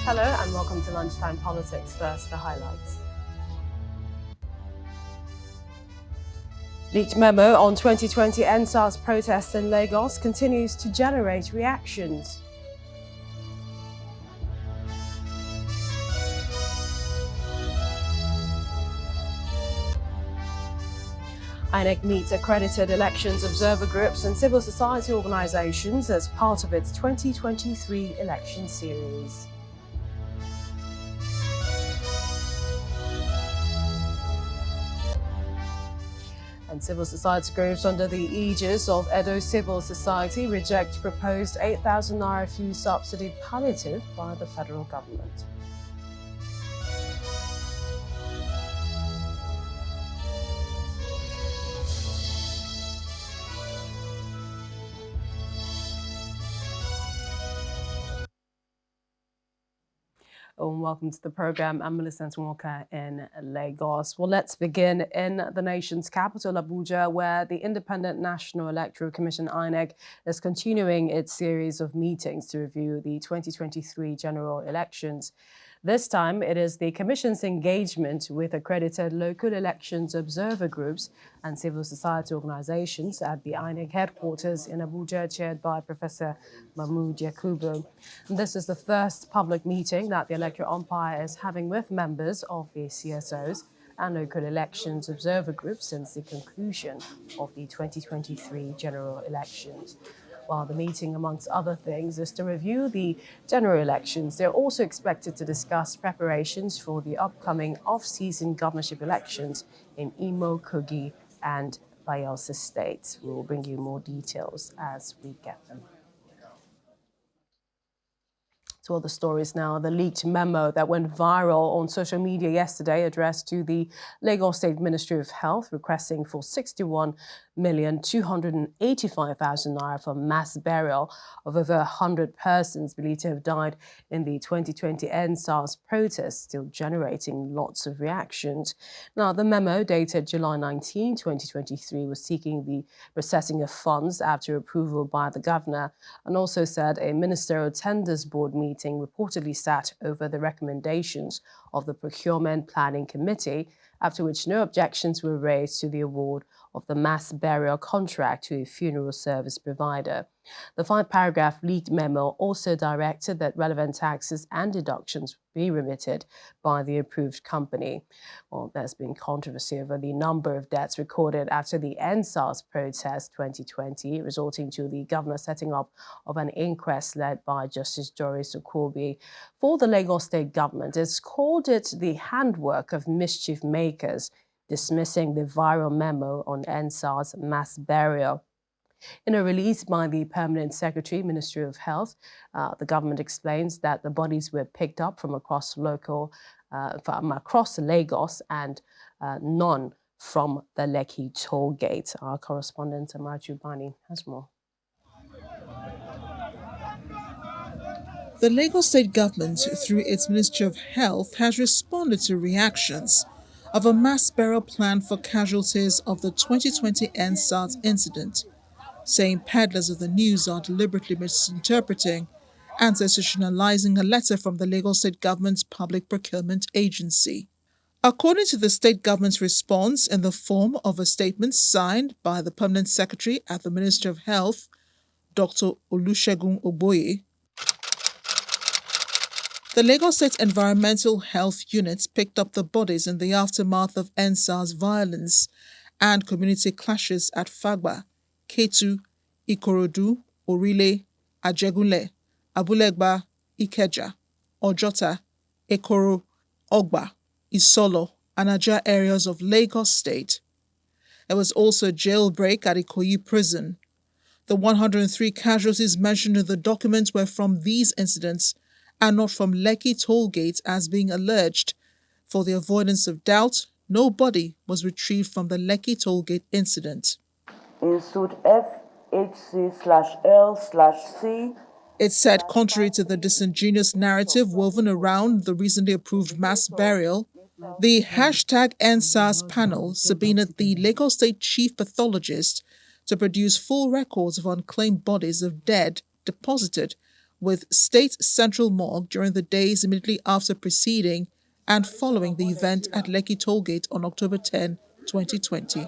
Hello and welcome to Lunchtime Politics. First, the highlights. Leaked memo on 2020 EndSARS protests in Lagos continues to generate reactions. INEC meets accredited elections observer groups and civil society organizations as part of its 2023 election series. And civil society groups under the aegis of Edo Civil Society reject proposed 8,000 naira fuel subsidy palliative by the federal government. Welcome to the program. I'm Melissa Walker in Lagos. Well, let's begin in the nation's capital, Abuja, where the Independent National Electoral Commission, INEC, is continuing its series of meetings to review the 2023 general elections. This time, it is the Commission's engagement with accredited local elections observer groups and civil society organizations at the INEC headquarters in Abuja, chaired by Professor Mahmood Yakubu. And this is the first public meeting that the electoral umpire is having with members of the CSOs and local elections observer groups since the conclusion of the 2023 general elections. While the meeting, amongst other things, is to review the general elections, they're also expected to discuss preparations for the upcoming off-season governorship elections in Imo, Kogi, and Bayelsa states. We will bring you more details as we get them. To other stories now, the leaked memo that went viral on social media yesterday addressed to the Lagos State Ministry of Health requesting for 61,285,000 naira for mass burial of over 100 persons believed to have died in the 2020 EndSARS protests, still generating lots of reactions. Now, the memo dated July 19, 2023 was seeking the processing of funds after approval by the governor, and also said a ministerial tenders board meeting reportedly sat over the recommendations of the Procurement Planning Committee, after which no objections were raised to the award of the mass burial contract to a funeral service provider. The 5-paragraph leaked memo also directed that relevant taxes and deductions be remitted by the approved company. Well, there's been controversy over the number of deaths recorded after the EndSARS protest 2020, resulting to the governor setting up of an inquest led by Justice Doris Okobi. For the Lagos state government, it's called it the handwork of mischief makers, dismissing the viral memo on EndSARS mass burial. In a release by the Permanent Secretary, Ministry of Health, the government explains that the bodies were picked up from across Lagos and none from the Lekki toll gate. Our correspondent, Amaju Bani, has more. The Lagos state government, through its Ministry of Health, has responded to reactions of a mass burial plan for casualties of the 2020 EndSARS incident, saying peddlers of the news are deliberately misinterpreting and sensationalizing a letter from the Lagos state government's public procurement agency. According to the state government's response in the form of a statement signed by the Permanent Secretary at the Ministry of Health, Dr. Olusegun Ogboye, the Lagos State Environmental Health Unit picked up the bodies in the aftermath of EndSARS violence and community clashes at Fagba, Ketu, Ikorodu, Orile, Ajegunle, Abulegba, Ikeja, Ojota, Ekoro, Ogba, Isolo, and Aja areas of Lagos State. There was also a jailbreak at Ikoyi Prison. The 103 casualties mentioned in the document were from these incidents and not from Lekki tollgate as being alleged. For the avoidance of doubt, no body was retrieved from the Lekki tollgate incident. In suit FHC/L/C, it said, contrary to the disingenuous narrative woven around the recently approved mass burial, the #EndSARS panel subpoenaed the Lagos State Chief Pathologist to produce full records of unclaimed bodies of dead deposited with State Central Morgue during the days immediately after preceding and following the event at Lekki Tollgate on October 10, 2020.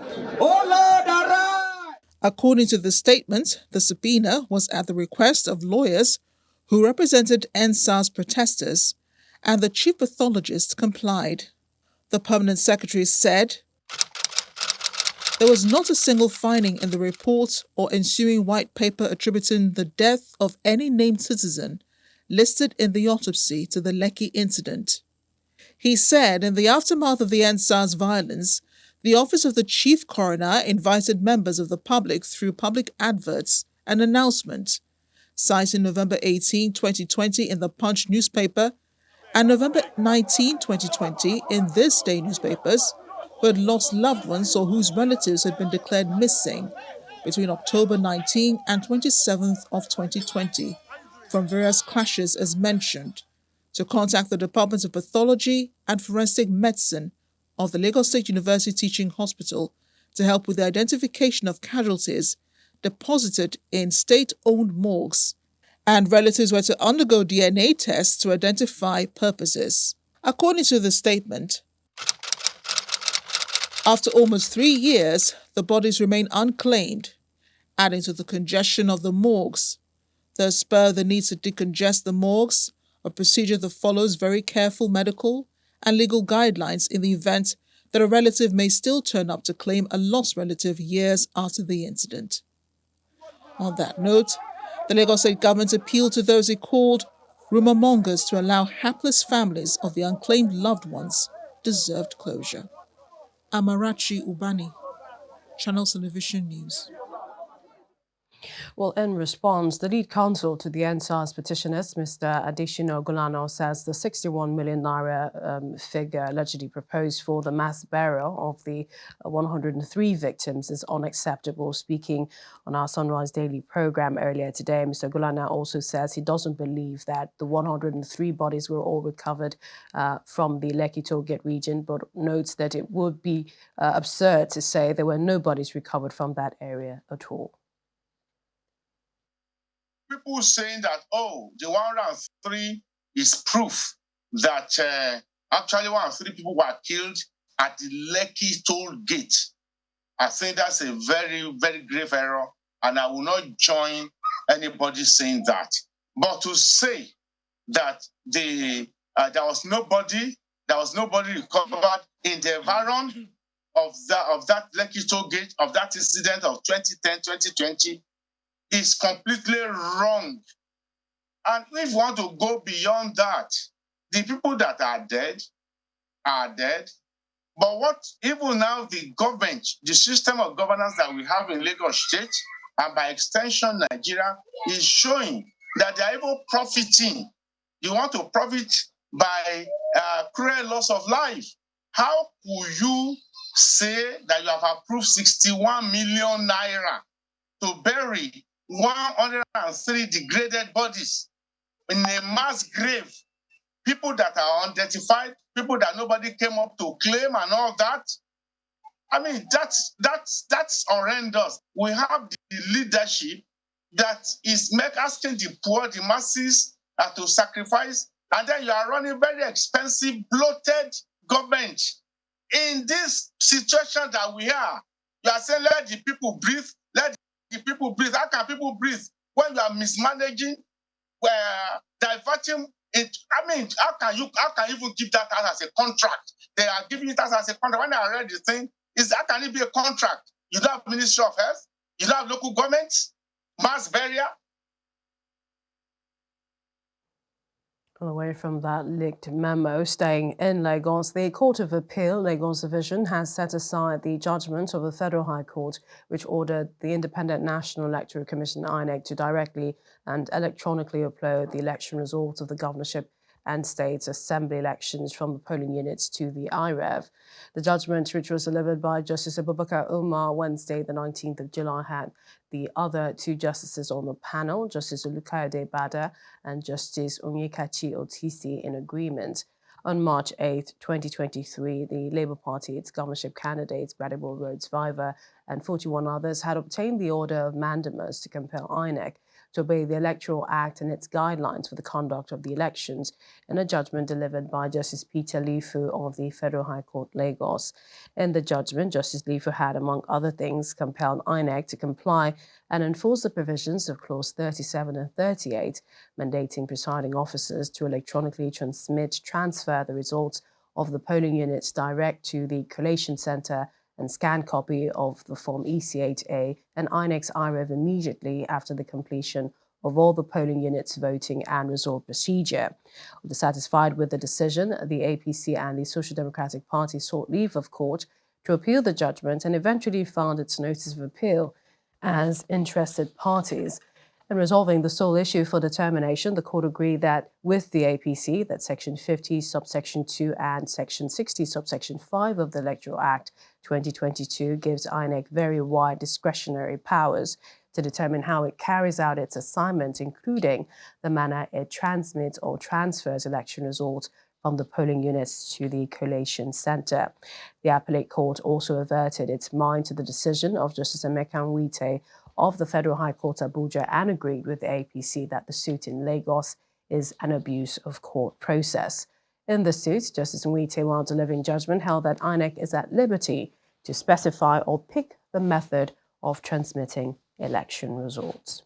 According to the statement, the subpoena was at the request of lawyers who represented EndSARS protesters, and the chief pathologist complied. The permanent secretary said, "There was not a single finding in the report or ensuing white paper attributing the death of any named citizen listed in the autopsy to the Lekki incident." He said in the aftermath of the EndSARS violence, the Office of the Chief Coroner invited members of the public through public adverts and announcements, citing November 18, 2020 in the Punch newspaper and November 19, 2020 in This Day newspapers, who had lost loved ones or whose relatives had been declared missing between October 19 and 27th of 2020 from various clashes as mentioned, to contact the Department of Pathology and Forensic Medicine of the Lagos State University Teaching Hospital to help with the identification of casualties deposited in state-owned morgues, and relatives were to undergo DNA tests to identify purposes. According to the statement, after almost 3 years, the bodies remain unclaimed, adding to the congestion of the morgues. Thus spur the need to decongest the morgues, a procedure that follows very careful medical and legal guidelines in the event that a relative may still turn up to claim a lost relative years after the incident. On that note, the Lagos State government appealed to those it called rumour mongers to allow hapless families of the unclaimed loved ones deserved closure. Amarachi Ubani, Channels Television News. Well, in response, the lead counsel to the EndSARS petitioners, Mr. Adesina Ogulano, says the 61 million naira figure allegedly proposed for the mass burial of the 103 victims is unacceptable. Speaking on our Sunrise Daily program earlier today, Mr. Ogulano also says he doesn't believe that the 103 bodies were all recovered from the Lekki Tollgate region, but notes that it would be absurd to say there were no bodies recovered from that area at all. People saying that, oh, the 103 is proof that actually 103 people were killed at the Lekki toll gate. I think that's a very, very grave error, and I will not join anybody saying that. But to say that there was nobody recovered in the environment of that Lekki toll gate, of that incident of 2010, 2020, is completely wrong. And if we want to go beyond that, the people that are dead are dead. But what even now the government, the system of governance that we have in Lagos State, and by extension Nigeria, is showing that they are even profiting. You want to profit by cruel loss of life. How could you say that you have approved 61 million naira to bury 103 degraded bodies in a mass grave, people that are unidentified, people that nobody came up to claim and all that? I mean, that's horrendous. We have the leadership that is asking the poor, the masses, to sacrifice, and then you are running very expensive, bloated government. In this situation that we are, you are saying, let the people breathe, let the people breathe. How can people breathe when you are mismanaging, diverting it? I mean, how can you even give that out as a contract? They are giving it as a contract. When I read the thing, how can it be a contract? You don't have Ministry of Health, you don't have local governments, mass burial. Away from that leaked memo, staying in Lagos, the Court of Appeal, Lagos Division, has set aside the judgment of the Federal High Court, which ordered the Independent National Electoral Commission, INEC, to directly and electronically upload the election results of the governorship and state assembly elections from the polling units to the IREV. The judgment, which was delivered by Justice Abubakar Umar Wednesday, the 19th of July, had the other two justices on the panel, Justice Olukayode Bada and Justice Onyekachi Otisi, in agreement. On March 8, 2023, the Labour Party, its governorship candidates, Gbadebo Rhodes Viva, and 41 others had obtained the order of mandamus to compel INEC to obey the Electoral Act and its guidelines for the conduct of the elections in a judgment delivered by Justice Peter Lifu of the Federal High Court, Lagos. In the judgment, Justice Lifu had, among other things, compelled INEC to comply and enforce the provisions of Clause 37 and 38, mandating presiding officers to electronically transfer the results of the polling units direct to the collation center and scan copy of the Form EC8A and INEC's IREV immediately after the completion of all the polling units' voting and result procedure. Dissatisfied with the decision, the APC and the Social Democratic Party sought leave of court to appeal the judgment and eventually filed its notice of appeal as interested parties. In resolving the sole issue for determination, the court agreed that with the APC that Section 50, subsection 2 and Section 60, subsection 5 of the Electoral Act 2022 gives INEC very wide discretionary powers to determine how it carries out its assignment, including the manner it transmits or transfers election results from the polling units to the collation center. The appellate court also averted its mind to the decision of Justice Emeka Nwite of the Federal High Court Abuja and agreed with the APC that the suit in Lagos is an abuse of court process. In the suit, Justice Nwite, while delivering judgment, held that INEC is at liberty to specify or pick the method of transmitting election results.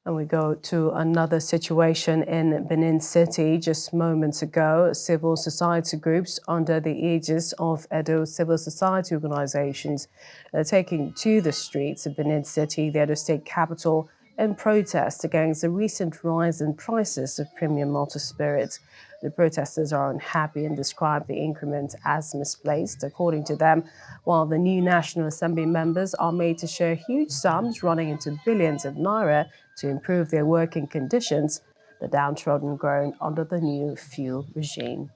And we go to another situation in Benin City. Just moments ago, civil society groups under the aegis of Edo civil society organizations are taking to the streets of Benin City, the Edo state capital, in protest against the recent rise in prices of premium malted spirits. The protesters are unhappy and describe the increment as misplaced. According to them, while the new National Assembly members are made to share huge sums running into billions of naira to improve their working conditions, the downtrodden groan under the new fuel regime.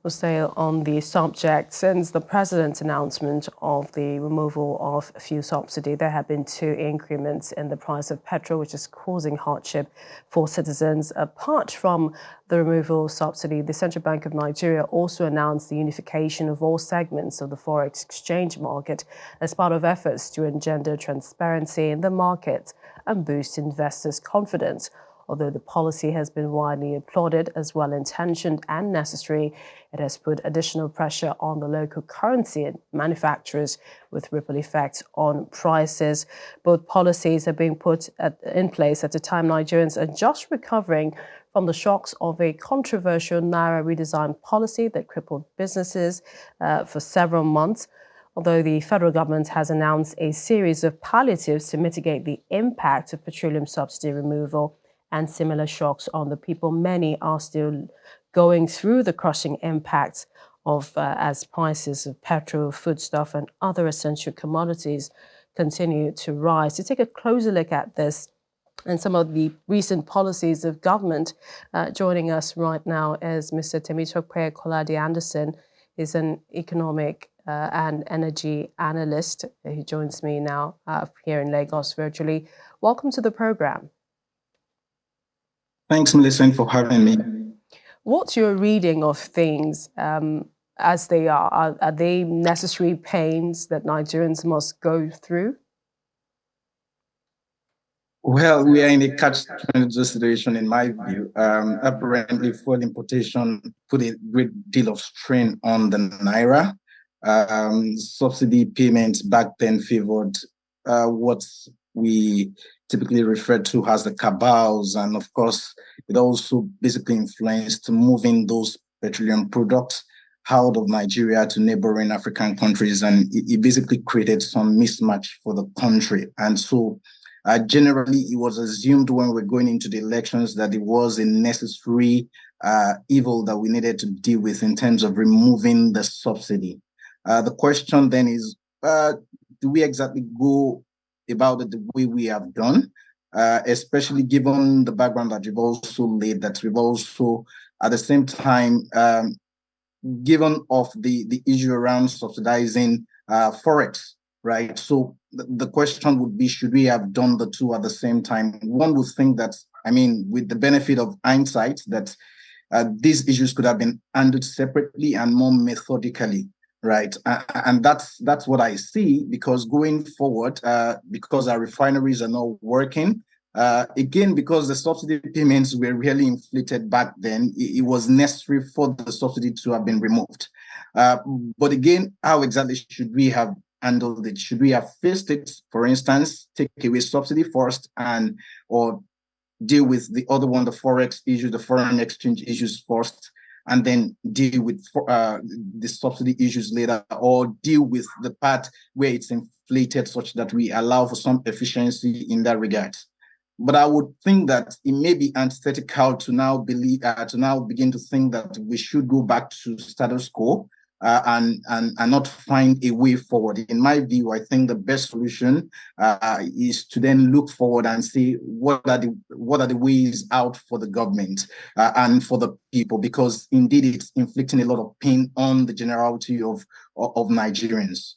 We'll stay on the subject. Since the president's announcement of the removal of fuel subsidy, there have been 2 increments in the price of petrol, which is causing hardship for citizens. Apart from the removal of subsidy, the Central Bank of Nigeria also announced the unification of all segments of the forex exchange market as part of efforts to engender transparency in the market and boost investors' confidence. Although the policy has been widely applauded as well-intentioned and necessary, it has put additional pressure on the local currency and manufacturers with ripple effects on prices. Both policies are being put in place at a time Nigerians are just recovering from the shocks of a controversial Naira redesign policy that crippled businesses for several months. Although the federal government has announced a series of palliatives to mitigate the impact of petroleum subsidy removal and similar shocks on the people, many are still going through the crushing impacts of as prices of petrol, foodstuff, and other essential commodities continue to rise. To take a closer look at this and some of the recent policies of government, joining us right now is Mr. Temitope Kolade Anderson. He's an economic and energy analyst. He joins me now here in Lagos virtually. Welcome to the program. Thanks, Millicent, for having me. What's your reading of things as they are? Are they necessary pains that Nigerians must go through? Well, we are in a catch-22 situation, in my view. Apparently, fuel importation put a great deal of strain on the naira. Subsidy payments back then favored what we typically refer to as the cabals, and of course, it also basically influenced moving those petroleum products out of Nigeria to neighboring African countries, and it basically created some mismatch for the country. And so generally, it was assumed when we're going into the elections that it was a necessary evil that we needed to deal with in terms of removing the subsidy. The question then is, do we exactly go about it the way we have done, especially given the background that you've also laid, that we've also, at the same time, given of the issue around subsidizing Forex, right? So the question would be, should we have done the two at the same time? One would think that, with the benefit of hindsight, that these issues could have been handled separately and more methodically, right? And that's what I see, because going forward, because our refineries are not working, again, because the subsidy payments were really inflated back then, it was necessary for the subsidy to have been removed. But again, how exactly should we have handled it? Should we have faced it, for instance, take away subsidy first, or deal with the other one, the forex issue, the foreign exchange issues first, and then deal with the subsidy issues later, or deal with the part where it's inflated such that we allow for some efficiency in that regard? But I would think that it may be antithetical to now begin to think that we should go back to status quo and not find a way forward. In my view, I think the best solution is to then look forward and see what are the ways out for the government and for the people, because indeed it's inflicting a lot of pain on the generality of Nigerians.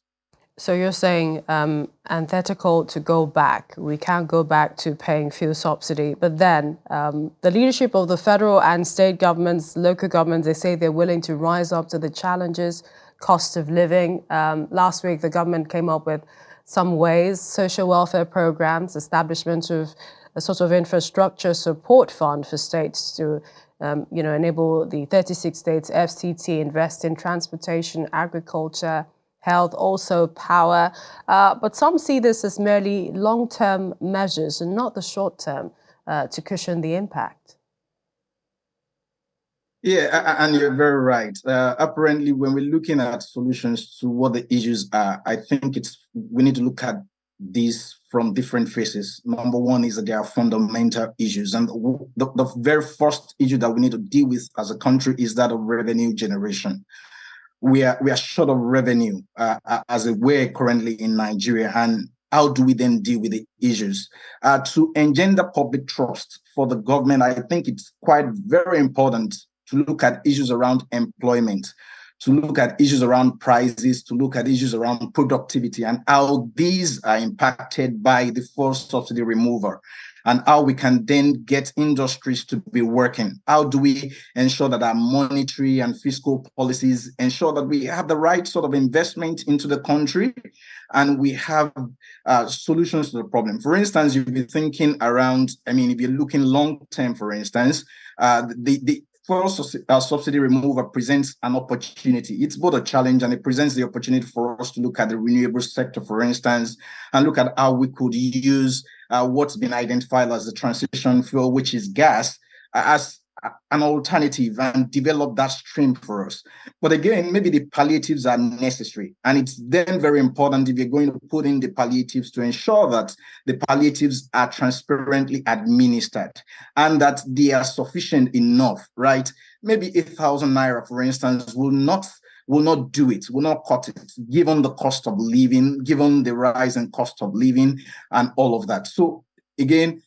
So you're saying antithetical to go back. We can't go back to paying fuel subsidy. But then the leadership of the federal and state governments, local governments, they say they're willing to rise up to the challenges, cost of living. Last week, the government came up with some ways, social welfare programs, establishment of a sort of infrastructure support fund for states to enable the 36 states FCT invest in transportation, agriculture, health, also power. But some see this as merely long-term measures and not the short-term to cushion the impact. Yeah, and you're very right. Apparently, when we're looking at solutions to what the issues are, I think we need to look at these from different faces. Number one is that there are fundamental issues. And the very first issue that we need to deal with as a country is that of revenue generation. We are short of revenue as a way currently in Nigeria, and how do we then deal with the issues? To engender public trust for the government, I think it's quite very important to look at issues around employment, to look at issues around prices, to look at issues around productivity and how these are impacted by the forced subsidy removal, and how we can then get industries to be working. How do we ensure that our monetary and fiscal policies ensure that we have the right sort of investment into the country and we have solutions to the problem? For instance, you'll be thinking around, if you're looking long term, for instance, the subsidy removal presents an opportunity. It's both a challenge and it presents the opportunity for us to look at the renewable sector, for instance, and look at how we could use what's been identified as the transition fuel, which is gas, as an alternative and develop that stream for us. But again, maybe the palliatives are necessary. And it's then very important, if you're going to put in the palliatives, to ensure that the palliatives are transparently administered and that they are sufficient enough, right? Maybe 8,000 naira, for instance, will not do it, will not cut it, given the cost of living, given the rise in cost of living and all of that. So again,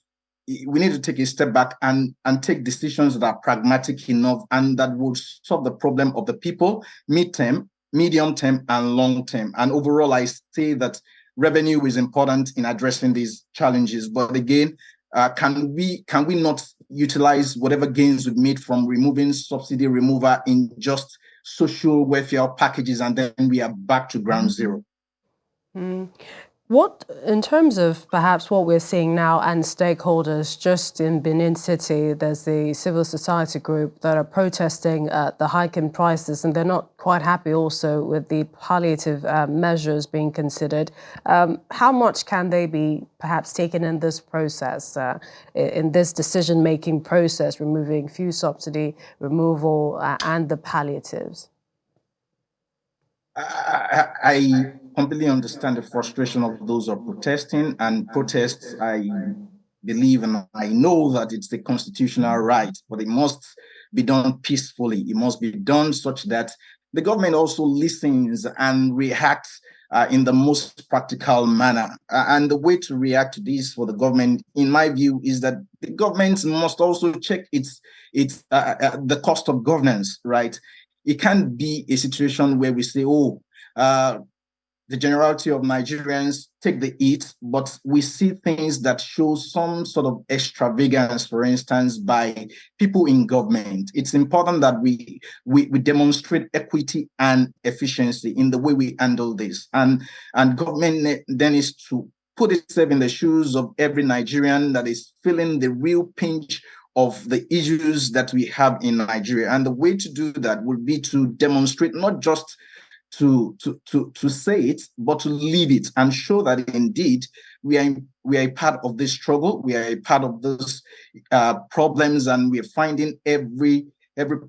we need to take a step back and take decisions that are pragmatic enough and that will solve the problem of the people, mid-term, medium term, and long term. And overall, I say that revenue is important in addressing these challenges. But again, can we not utilize whatever gains we've made from removing subsidy removal in just social welfare packages, and then we are back to ground zero? What, in terms of perhaps what we're seeing now and stakeholders just in Benin City, there's the civil society group that are protesting the hike in prices, and they're not quite happy also with the palliative measures being considered. How much can they be perhaps taken in this process, in this decision-making process, removing fuel subsidy removal and the palliatives? I completely understand the frustration of those who are protesting, and protests, I believe and I know that it's the constitutional right, but it must be done peacefully. It must be done such that the government also listens and reacts in the most practical manner. And the way to react to this for the government, in my view, is that the government must also check the cost of governance, right? It can't be a situation where we say, the generality of Nigerians take the heat, but we see things that show some sort of extravagance, for instance, by people in government. It's important that we demonstrate equity and efficiency in the way we handle this. And government then is to put itself in the shoes of every Nigerian that is feeling the real pinch of the issues that we have in Nigeria. And the way to do that would be to demonstrate, not just to say it, but to live it and show that indeed we are a part of this struggle, we are a part of those problems, and we are finding every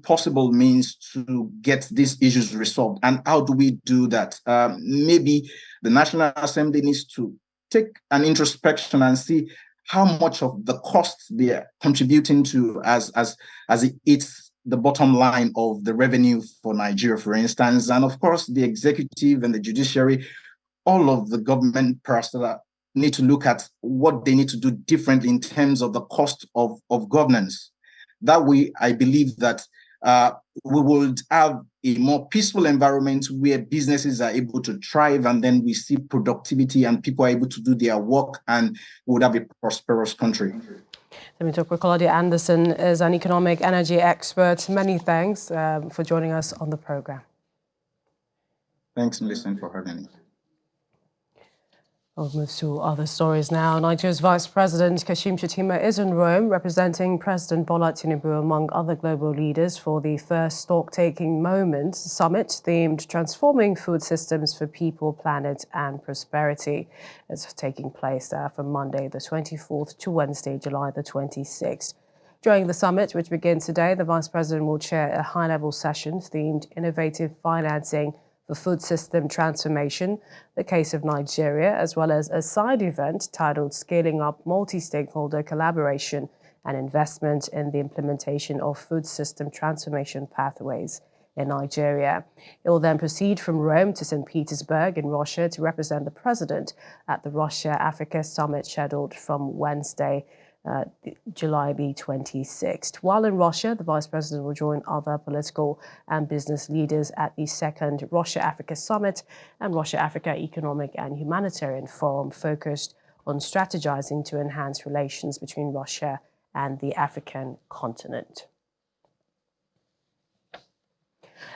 possible means to get these issues resolved. And how do we do that? Maybe the National Assembly needs to take an introspection and see how much of the costs they are contributing to as it's the bottom line of the revenue for Nigeria, for instance. And of course, the executive and the judiciary, all of the government personnel need to look at what they need to do differently in terms of the cost of governance. That way, I believe that we would have a more peaceful environment where businesses are able to thrive, and then we see productivity and people are able to do their work, and we would have a prosperous country. Let me talk with Claudia Anderson, is an economic energy expert. Many thanks for joining us on the program. Thanks, Millicent, for having me. We'll move to other stories now. Nigeria's Vice President Kashim Shettima is in Rome representing President Bola Tinubu among other global leaders for the first stock-taking moment summit themed Transforming Food Systems for People, Planet and Prosperity. It's taking place from Monday the 24th to Wednesday, July the 26th. During the summit, which begins today, the Vice President will chair a high-level session themed Innovative Financing for Food System Transformation, the case of Nigeria, as well as a side event titled Scaling Up Multi-Stakeholder Collaboration and Investment in the Implementation of Food System Transformation Pathways in Nigeria. It will then proceed from Rome to St. Petersburg in Russia to represent the President at the Russia-Africa Summit scheduled from Wednesday, July the 26th. While in Russia, the Vice President will join other political and business leaders at the second Russia-Africa Summit and Russia-Africa Economic and Humanitarian Forum focused on strategizing to enhance relations between Russia and the African continent.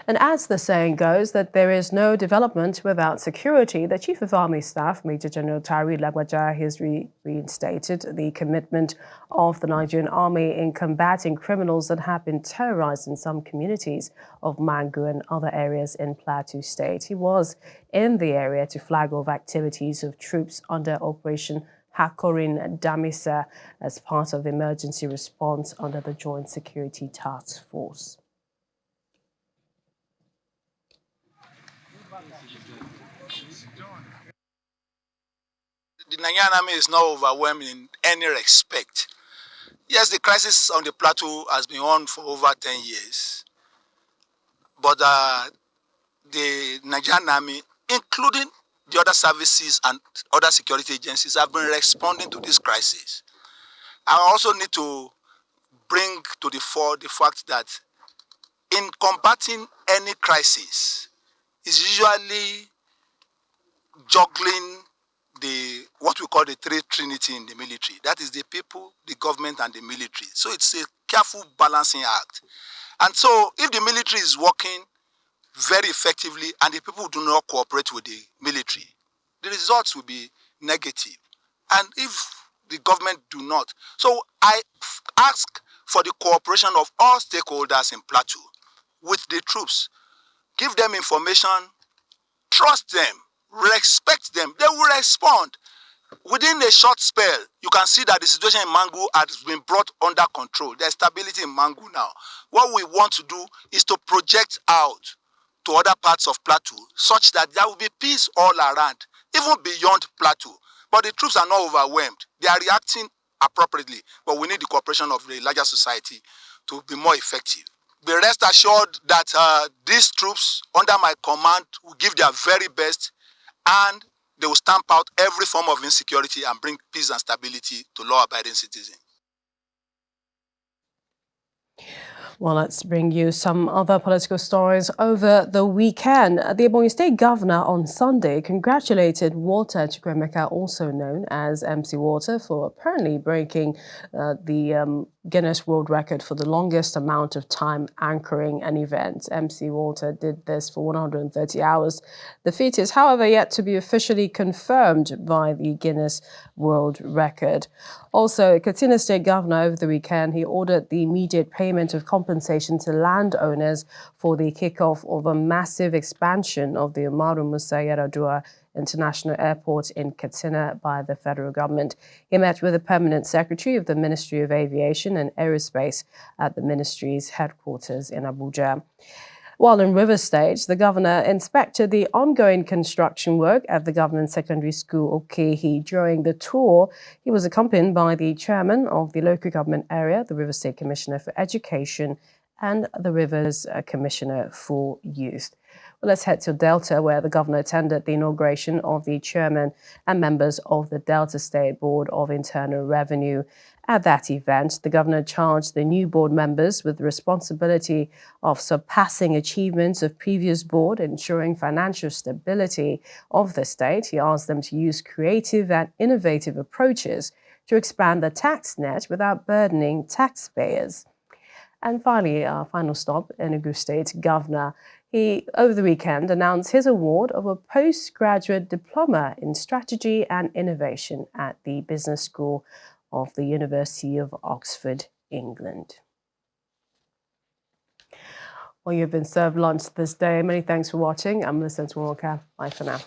And as the saying goes, that there is no development without security, the Chief of Army Staff, Major General Tari Lagbaja, has reinstated the commitment of the Nigerian Army in combating criminals that have been terrorized in some communities of Mangu and other areas in Plateau State. He was in the area to flag off activities of troops under Operation Hakorin Damisa as part of the emergency response under the Joint Security Task Force. The Nigerian army is not overwhelmed in any respect. Yes, the crisis on the plateau has been on for over 10 years. But the Nigerian army, including the other services and other security agencies, have been responding to this crisis. I also need to bring to the fore the fact that in combating any crisis, is usually juggling what we call the three trinity in the military. That is the people, the government, and the military. So it's a careful balancing act. And so if the military is working very effectively and the people do not cooperate with the military, the results will be negative. And if the government do not. So I ask for the cooperation of all stakeholders in Plateau with the troops. Give them information, trust them, respect them. They will respond. Within a short spell, you can see that the situation in Mangu has been brought under control. There's stability in Mangu now. What we want to do is to project out to other parts of Plateau such that there will be peace all around, even beyond Plateau. But the troops are not overwhelmed. They are reacting appropriately, but we need the cooperation of the larger society to be more effective. Be rest assured that these troops under my command will give their very best, and they will stamp out every form of insecurity and bring peace and stability to law-abiding citizens. Well, let's bring you some other political stories over the weekend. The Ebonyi State Governor on Sunday congratulated Walter Chukwuemeka, also known as MC Walter, for apparently breaking the Guinness World Record for the longest amount of time anchoring an event. MC Walter did this for 130 hours. The feat is, however, yet to be officially confirmed by the Guinness World Record. Also, Katsina State Governor over the weekend, he ordered the immediate payment of compensation to landowners for the kickoff of a massive expansion of the Umaru Musa Yar'Adua International Airport in Katsina by the federal government. He met with the permanent secretary of the Ministry of Aviation and Aerospace at the ministry's headquarters in Abuja. While in Rivers State, the governor inspected the ongoing construction work at the government secondary school Okehi. During the tour, he was accompanied by the chairman of the local government area, the Rivers State Commissioner for Education, and the Rivers Commissioner for Youth. Well, let's head to Delta, where the governor attended the inauguration of the chairman and members of the Delta State Board of Internal Revenue. At that event, the governor charged the new board members with the responsibility of surpassing achievements of previous board, ensuring financial stability of the state. He asked them to use creative and innovative approaches to expand the tax net without burdening taxpayers. And finally, our final stop, Enugu State Governor. He, over the weekend, announced his award of a postgraduate diploma in strategy and innovation at the Business School of the University of Oxford, England. Well, you've been served lunch this day. Many thanks for watching. I'm Melissa Walker. Bye for now.